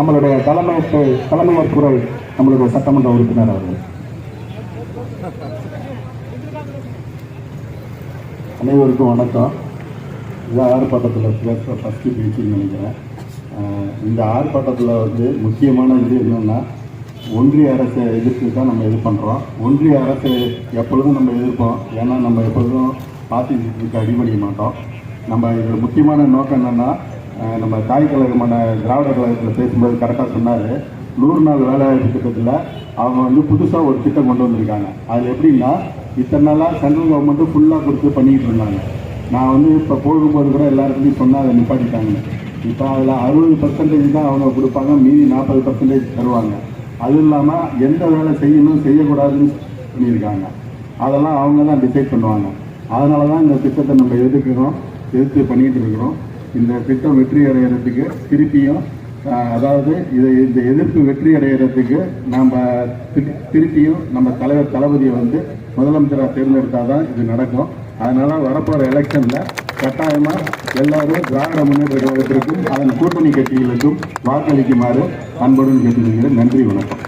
நம்மளுடைய தலைமையேற்புரை நம்மளுடைய சட்டமன்ற உறுப்பினர் அவர்கள். அனைவருக்கும் வணக்கம். இது ஆர்ப்பாட்டத்தில் பேசுகிற ஃபஸ்ட்டு பேச்சுன்னு நினைக்கிறேன். இந்த ஆர்ப்பாட்டத்தில் முக்கியமான இது என்னென்னா, ஒன்றிய அரசை எதிர்த்து தான் நம்ம இது பண்ணுறோம். ஒன்றிய அரசை எப்பொழுதும் நம்ம எதிர்ப்போம். ஏன்னா நம்ம எப்பொழுதும் பார்ட்டிக்கு அடிபடிய மாட்டோம். நம்ம இதில் முக்கியமான நோக்கம் என்னென்னா, நம்ம தாய் கழகமான திராவிட கழகத்தில் பேசும்போது கரெக்டாக சொன்னார், 100 நாள் வேலைவாய்ப்பு திட்டத்தில் அவங்க புதுசாக ஒரு திட்டம் கொண்டு வந்திருக்காங்க. அதில் எப்படின்னா, இத்தனை நாளாக சென்ட்ரல் கவர்மெண்ட்டும் ஃபுல்லாக கொடுத்து பண்ணிக்கிட்டு இருந்தாங்க. நான் இப்போ போகும்போது கூட எல்லாருக்குமே சொன்னால் அதை நிப்பாட்டிட்டாங்க. இப்போ அதில் 60% தான் அவங்க கொடுப்பாங்க, மீதி 40% தருவாங்க. அதுவும் இல்லாமல் எந்த வேலை செய்யணும் செய்யக்கூடாதுன்னு பண்ணியிருக்காங்க. அதெல்லாம் அவங்க தான் டிசைட் பண்ணுவாங்க. அதனால தான் இந்த திட்டத்தை நம்ம எதிர்த்து பண்ணிகிட்டு இருக்கிறோம். இந்த திட்டம் வெற்றி அடைகிறதுக்கு திருப்பியும், அதாவது இந்த எதிர்ப்பு வெற்றி அடைகிறதுக்கு நம்ம திருப்பியும் நம்ம தலைவர் தளபதியை முதலமைச்சராக தேர்ந்தெடுத்தால் தான் இது நடக்கும். அதனால் வரப்போகிற எலெக்ஷனில் கட்டாயமாக எல்லாரும் திராவிட முன்னேற்ற கழகத்திற்கும் அதன் கூட்டணி கட்சிகளுக்கும் வாக்களிக்குமாறு அன்புடன் கேட்டுக்கொள்கிறேன். நன்றி, வணக்கம்.